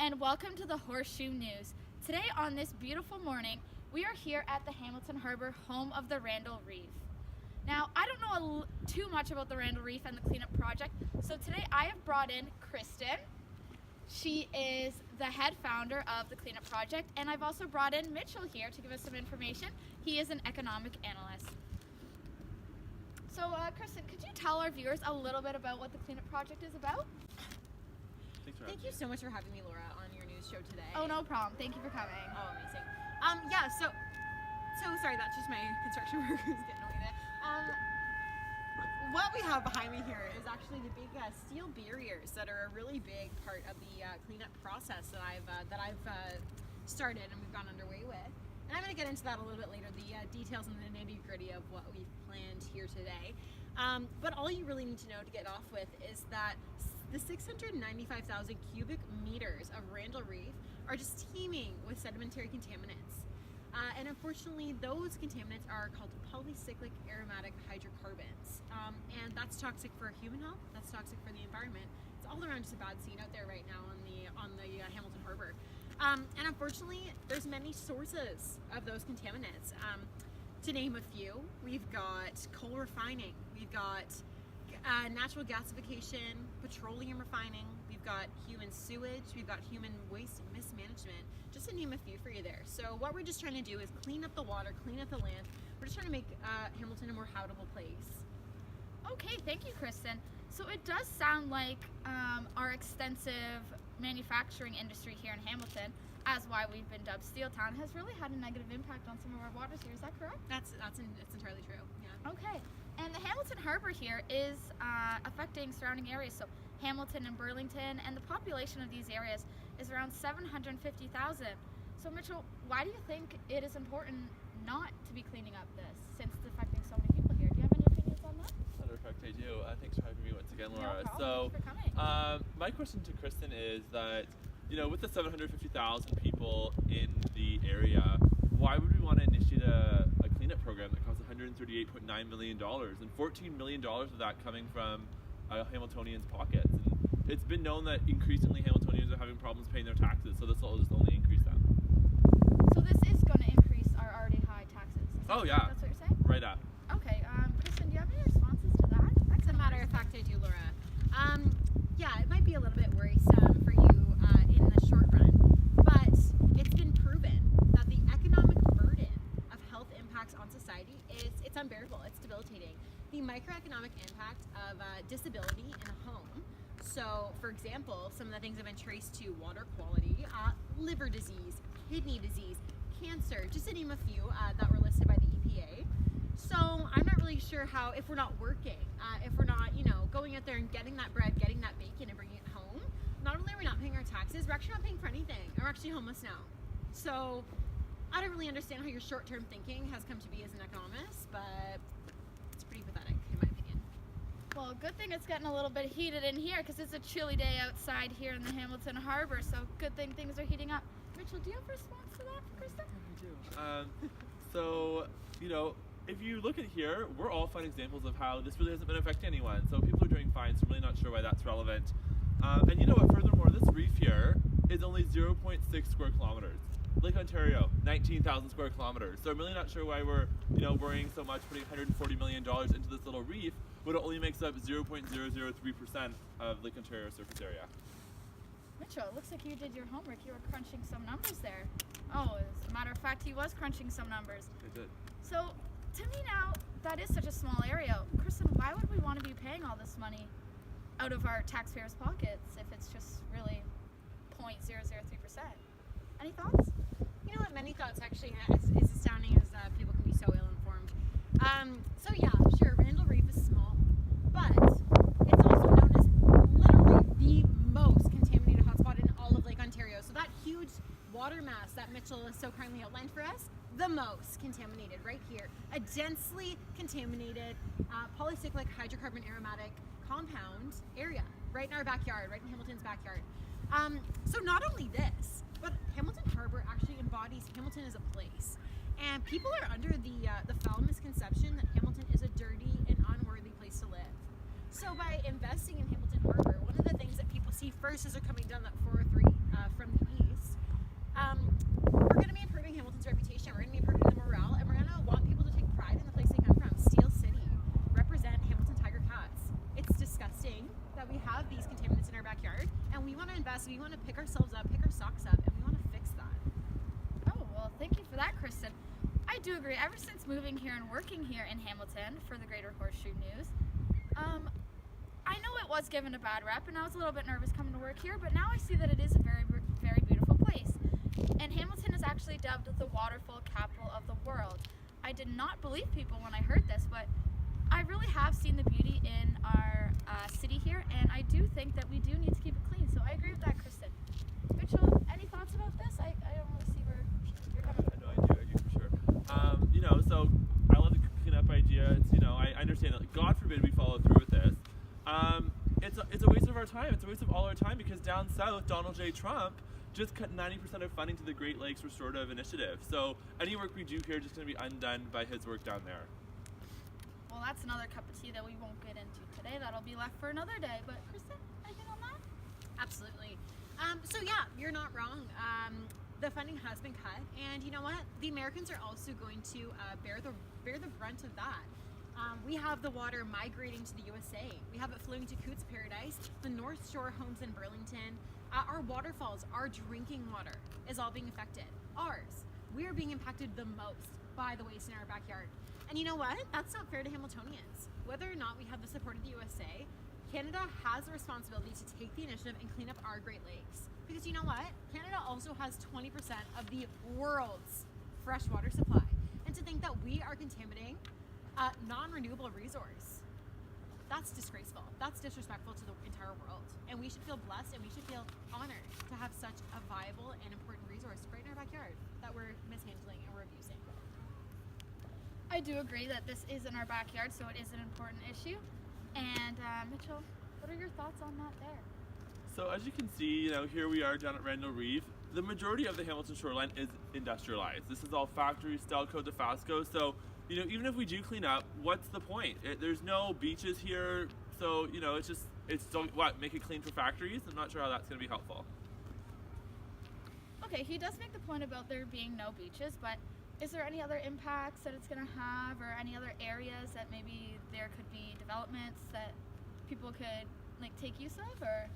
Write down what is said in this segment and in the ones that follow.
and welcome to the Horseshoe News. Today on this beautiful morning, we are here at the Hamilton Harbor, home of the Randle Reef. Now, I don't know too much about the Randle Reef and the cleanup project, so today I have brought in Kristin. She is the head founder of the cleanup project, and I've also brought in Mitchell here to give us some information. He is an economic analyst. So, Kristin, could you tell our viewers a little bit about what the cleanup project is about? Thank you so much for having me, Laura, on your news show today. Oh, no problem. Thank you for coming. Oh, amazing. So sorry, that's just my construction workers getting away there. What we have behind me here is actually the big steel barriers that are a really big part of the cleanup process that I've started and we've gone underway with. And I'm going to get into that a little bit later, the details and the nitty-gritty of what we've planned here today. But all you really need to know to get off with is that the 695,000 cubic meters of Randle Reef are just teeming with sedimentary contaminants. And unfortunately, those contaminants are called polycyclic aromatic hydrocarbons. And that's toxic for human health, that's toxic for the environment. It's all around just a bad scene out there right now on the Hamilton Harbor. And unfortunately, there's many sources of those contaminants. To name a few, we've got coal refining, we've got natural gasification, petroleum refining, we've got human sewage, we've got human waste mismanagement, just to name a few for you there. So what we're just trying to do is clean up the water, clean up the land. We're just trying to make Hamilton a more habitable place. Okay, thank you, Kristin. So it does sound like our extensive manufacturing industry here in Hamilton, as why we've been dubbed Steel Town, has really had a negative impact on some of our waters here. Is that correct? That's entirely true. Yeah. Okay, and the Hamilton Harbor here is affecting surrounding areas. So Hamilton and Burlington, and the population of these areas is around 750,000. So Mitchell, why do you think it is important not to be cleaning up this, since it's affecting so many people here? Do you have any opinions on that? Matter of fact, I do. Thanks for having me once again, Laura. No problem. Thanks for coming. My question to Kristin is that, with the 750,000 people in the area, why would we want to initiate a cleanup program that costs $138.9 million, and $14 million of that coming from Hamiltonians' pockets? And it's been known that increasingly Hamiltonians are having problems paying their taxes, so this will just only increase them. So this is going to increase our already high taxes? Oh yeah. That's what you're saying? Right up. Okay, Kristin, do you have any responses to that? As a matter of fact, I do, Laura. Yeah, it might be a little bit worrisome for you in the short run, but it's been proven that the economic burden of health impacts on society it's unbearable, it's debilitating. The microeconomic impact of disability in a home. So, for example, some of the things have been traced to water quality, liver disease, kidney disease, cancer, just to name a few that were listed by the EPA. So I'm not really sure how, if we're not working, if we're not, going out there and getting that bread, getting that bacon and bringing it home, not only are we not paying our taxes, we're actually not paying for anything. We're actually homeless now. So I don't really understand how your short-term thinking has come to be as an economist, but it's pretty pathetic in my opinion. Well, good thing it's getting a little bit heated in here, because it's a chilly day outside here in the Hamilton Harbor, so good thing things are heating up. Mitchell, do you have a response to that, Kristin? I do. So, if you look at here, we're all fine examples of how this really hasn't been affecting anyone. So people are doing fine, so I'm really not sure why that's relevant. And you know what, furthermore, this reef here is only 0.6 square kilometers. Lake Ontario, 19,000 square kilometers. So I'm really not sure why we're, worrying so much, putting $140 million into this little reef when it only makes up 0.003% of Lake Ontario surface area. Mitchell, it looks like you did your homework. You were crunching some numbers there. Oh, as a matter of fact, he was crunching some numbers. I did. So, to me now, that is such a small area. Kristin, why would we want to be paying all this money out of our taxpayers' pockets if it's just really 0.003%? Any thoughts? You know what, many thoughts actually. It's astounding as people can be so ill-informed. So yeah, sure, Randle Reef is small, but it's also known as literally the most contaminated hotspot in all of Lake Ontario. So that huge water mass that Mitchell has so kindly outlined for us, the most contaminated right here. A densely contaminated polycyclic hydrocarbon aromatic compound area right in our backyard, right in Hamilton's backyard. So not only this, but Hamilton Harbor actually embodies Hamilton as a place. And people are under the foul misconception that Hamilton is a dirty and unworthy place to live. So by investing in Hamilton Harbor, one of the things that people see first as they're coming down that 403 from the east. We're going to be improving Hamilton's reputation. We're going to be improving the morale, and we're going to want people to take pride in the place they come from. Steel City, represent Hamilton Tiger Cats. It's disgusting that we have these contaminants in our backyard, and we want to invest. We want to pick ourselves up, pick our socks up, and we want to fix that. Oh, well, thank you for that, Kristin. I do agree. Ever since moving here and working here in Hamilton for the Greater Horseshoe News, I know it was given a bad rep, and I was a little bit nervous coming to work here, but now I see that it is a very, very beautiful place. And Hamilton is actually dubbed the waterfall capital of the world. I did not believe people when I heard this, but I really have seen the beauty in our city here, and I do think that we do need to keep it clean. So I agree with that, Kristin. Mitchell, any thoughts about this? I don't really see where you're coming from. No, I do for sure. So I love the cleanup idea. It's, I understand that, God forbid we follow through with this. It's a waste of our time. It's a waste of all our time, because down south, Donald J. Trump just cut 90% of funding to the Great Lakes Restorative Initiative. So any work we do here is just going to be undone by his work down there. Well, that's another cup of tea that we won't get into today. That'll be left for another day. But Kristin, anything on that? Absolutely. So yeah, you're not wrong. The funding has been cut, and you know what? The Americans are also going to bear the brunt of that. We have the water migrating to the USA. We have it flowing to Coots Paradise, the North Shore homes in Burlington. Our waterfalls, our drinking water is all being affected. Ours. We are being impacted the most by the waste in our backyard. And you know what? That's not fair to Hamiltonians. Whether or not we have the support of the USA, Canada has the responsibility to take the initiative and clean up our Great Lakes. Because you know what? Canada also has 20% of the world's freshwater supply. And to think that we are contaminating a non-renewable resource, that's disgraceful. That's disrespectful to the entire world. And we should feel blessed, and we should feel honored to have such a viable and important resource right in our backyard that we're mishandling and we're abusing. I do agree that this is in our backyard, so it is an important issue. And Mitchell, what are your thoughts on that there? So as you can see, here we are down at Randle Reef. The majority of the Hamilton shoreline is industrialized. This is all factories, Stelco, Dofasco. So, even if we do clean up, what's the point? There's no beaches here, so it's still make it clean for factories. I'm not sure how that's going to be helpful. Okay, he does make the point about there being no beaches, but is there any other impacts that it's going to have, or any other areas that maybe there could be developments that people could take use of, or?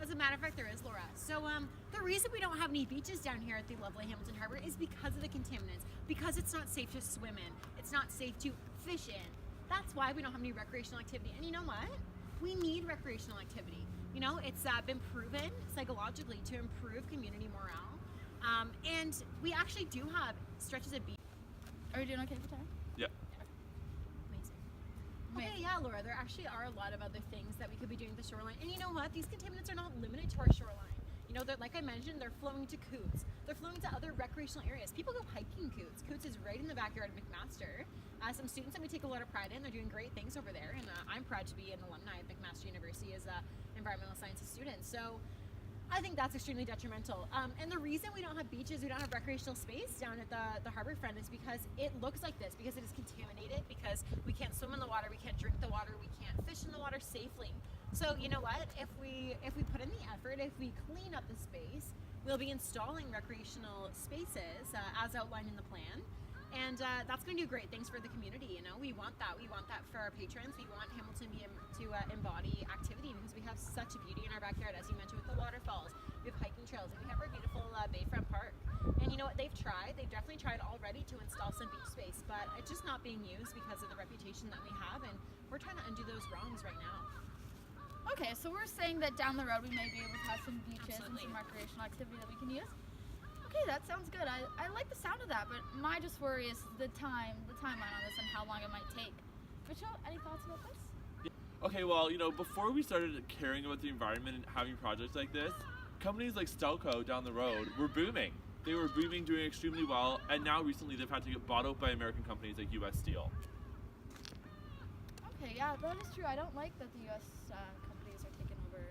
As a matter of fact, there is, Laura. So the reason we don't have any beaches down here at the lovely Hamilton Harbor is because of the contaminants, because it's not safe to swim in, it's not safe to fish in. That's why we don't have any recreational activity. And you know what? We need recreational activity. It's been proven psychologically to improve community morale. And we actually do have stretches of beach. Are we doing okay for time? Yeah. Okay, yeah, Laura, there actually are a lot of other things that we could be doing with the shoreline. And you know what? These contaminants are not limited to our shoreline. Like I mentioned, they're flowing to Coots. They're flowing to other recreational areas. People go hiking Coots. Coots is right in the backyard of McMaster. Some students that we take a lot of pride in. They're doing great things over there. And I'm proud to be an alumni of McMaster University as an environmental sciences student. So I think that's extremely detrimental. And the reason we don't have beaches, we don't have recreational space down at the harbor front is because it looks like this, because it is contaminated, because we can't swim in the water, we can't drink the water, we can't fish in the water safely. So you know what? If we put in the effort, if we clean up the space, we'll be installing recreational spaces as outlined in the plan. And that's going to do great things for the community. We want that. We want that for our patrons. We want Hamilton to embody activity, because we have such a beauty in our backyard, as you mentioned, with the waterfalls. We have hiking trails, and we have our beautiful Bayfront Park. And you know what? They've definitely tried already to install some beach space, but it's just not being used because of the reputation that we have, and we're trying to undo those wrongs right now. Okay, so we're saying that down the road we may be able to have some beaches Absolutely. and some recreational activity that we can use. Okay, that sounds good. I like the sound of that, but my just worry is the timeline on this and how long it might take. Mitchell, any thoughts about this? Okay, well, before we started caring about the environment and having projects like this, companies like Stelco down the road were booming. They were booming, doing extremely well, and now recently they've had to get bought out by American companies like U.S. Steel. Okay, yeah, that is true. I don't like that the U.S. Companies are taking over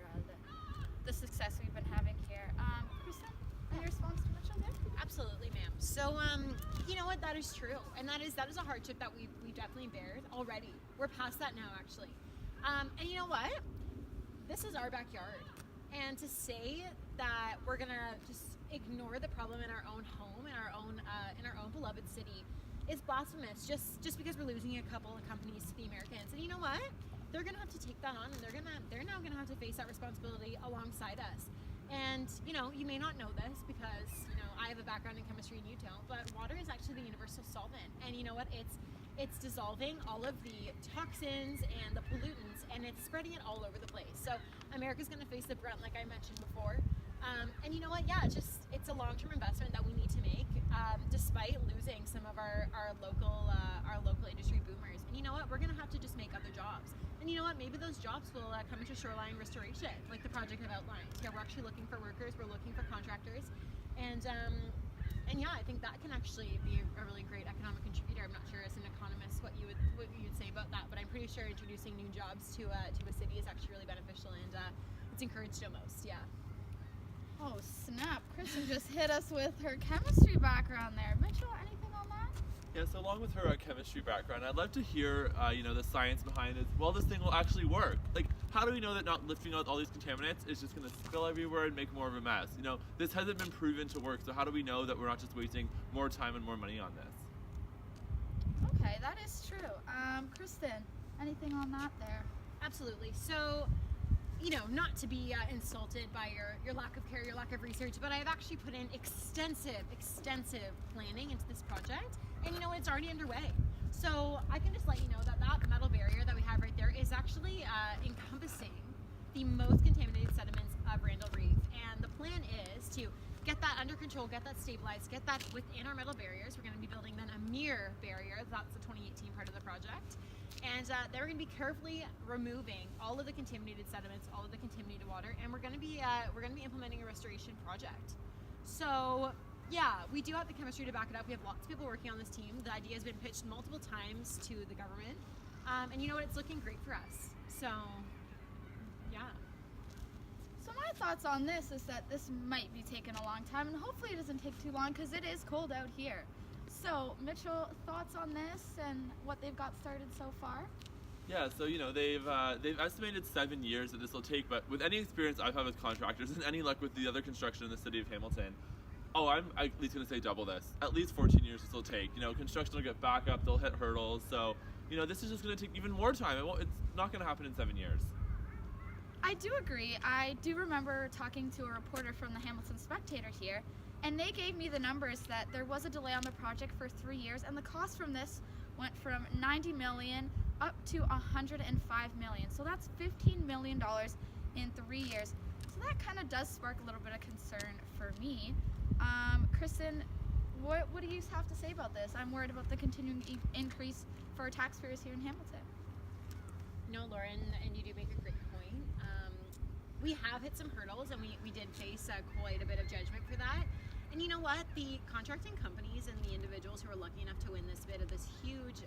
the success we've been having here. Kristin, any response to Mitchell there? Absolutely, ma'am. So, you know what? That is true, and that is a hardship that we definitely bared already. We're past that now, actually. And you know what? This is our backyard. And to say that we're gonna just ignore the problem in our own home, in our own beloved city, is blasphemous. Just because we're losing a couple of companies to the Americans. And you know what? They're gonna have to take that on, and they're now gonna have to face that responsibility alongside us. And you know, you may not know this because you know I have a background in chemistry and you don't, but water is actually the universal solvent. And you know what? It's dissolving all of the toxins and the pollutants, and it's spreading it all over the place. So America's going to face the brunt, like I mentioned before. And you know what? Yeah, it's a long-term investment that we need to make, despite losing some of our local industry boomers. And you know what? We're going to have to just make other jobs. And you know what? Maybe those jobs will come into shoreline restoration, like the project I've outlined. Yeah, we're actually looking for workers. We're looking for contractors, and yeah, I think that can actually be a really great economic contributor. I'm not sure as an economist what you would say about that, but I'm pretty sure introducing new jobs to a city is actually really beneficial, and it's encouraged almost. Yeah. Oh snap! Kristin just hit us with her chemistry background there. Mitchell, anything on that? Yeah, so along with her chemistry background, I'd love to hear, the science behind it. Well, this thing will actually work. Like, how do we know that not lifting out all these contaminants is just going to spill everywhere and make more of a mess? You know, this hasn't been proven to work, so how do we know that we're not just wasting more time and more money on this? Okay, that is true. Kristin, anything on that there? Absolutely. So, you know, not to be insulted by your lack of care, your lack of research, but I've actually put in extensive planning into this project, and you know, it's already underway. So I can just let you know that metal barrier that we have right there is actually encompassing the most contaminated sediments of Randle Reef, and the plan is to get that under control, get that stabilized, get that within our metal barriers. We're going to be building then a mirror barrier. That's the 2018 part of the project. And they're going to be carefully removing all of the contaminated sediments, all of the contaminated water, and we're going to be implementing a restoration project. So yeah, we do have the chemistry to back it up. We have lots of people working on this team. The idea has been pitched multiple times to the government, and you know what? It's looking great for us. So yeah. So my thoughts on this is that this might be taking a long time, and hopefully it doesn't take too long because it is cold out here. So Mitchell, thoughts on this and what they've got started so far? Yeah, so you know they've estimated 7 years that this will take, but with any experience I've had with contractors and any luck with the other construction in the city of Hamilton, I'm at least going to say double this. At least 14 years this will take. You know, construction will get back up, they'll hit hurdles, so you know this is just going to take even more time. It's not going to happen in 7 years. I do agree. I do remember talking to a reporter from the Hamilton Spectator here, and they gave me the numbers that there was a delay on the project for 3 years, and the cost from this went from $90 million up to $105 million. So that's $15 million in 3 years. So that kind of does spark a little bit of concern for me. Kristin, what do you have to say about this? I'm worried about the continuing increase for our taxpayers here in Hamilton. No, Lauren, and you do make a great point. We have hit some hurdles, and we did face quite a bit of judgment for that. And you know what? The contracting companies and the individuals who are lucky enough to win this bid of this huge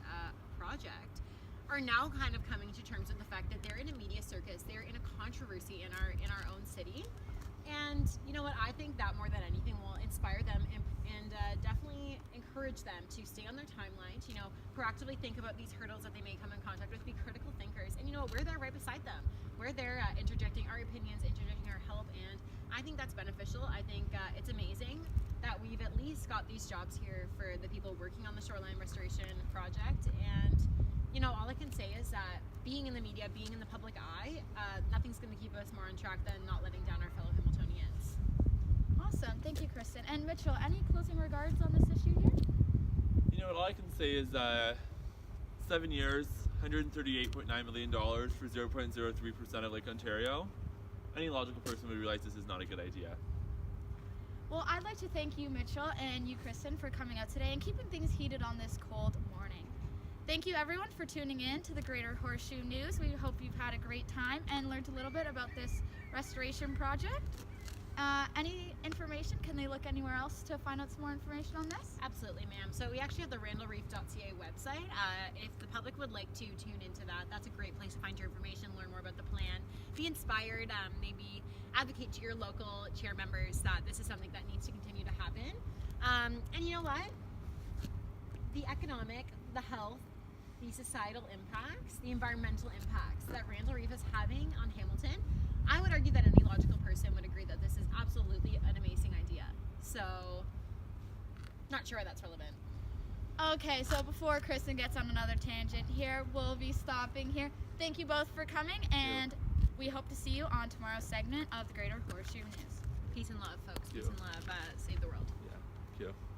project are now kind of coming to terms with the fact that they're in a media circus. They're in a controversy in our own city. And you know what? I think that more than anything will inspire them and definitely encourage them to stay on their timeline, to, you know, proactively think about these hurdles that they may come in contact with, be critical thinkers. And you know what? We're there right beside them. We're there interjecting our opinions, interjecting our help, and I think that's beneficial. I think it's amazing that we've at least got these jobs here for the people working on the shoreline restoration project. And you know, all I can say is that being in the media, being in the public eye, nothing's going to keep us more on track than not letting down our fellow Hamiltonians. Awesome. Thank you, Kristin. And Mitchell, any closing regards on this issue here? You know what, all I can say is 7 years, $138.9 million for 0.03% of Lake Ontario. Any logical person would realize this is not a good idea. Well, I'd like to thank you, Mitchell, and you, Kristin, for coming out today and keeping things heated on this cold morning. Thank you, everyone, for tuning in to the Greater Horseshoe News. We hope you've had a great time and learned a little bit about this restoration project. Any information? Can they look anywhere else to find out some more information on this? Absolutely, ma'am. So we actually have the randlereef.ca website. If the public would like to tune into that, that's a great place to find your information, learn more about the plan, be inspired, maybe advocate to your local chair members that this is something that needs to continue to happen. And you know what? The economic, the health, the societal impacts, the environmental impacts that Randle Reef is having on Hamilton, I would argue that any logical person would agree that this is absolutely an amazing idea. So, not sure why that's relevant. Okay, so before Kristin gets on another tangent here, we'll be stopping here. Thank you both for coming, and we hope to see you on tomorrow's segment of the Greater Horseshoe News. Peace and love, folks. Thank Peace you. and love. Save the world. Yeah. Thank you.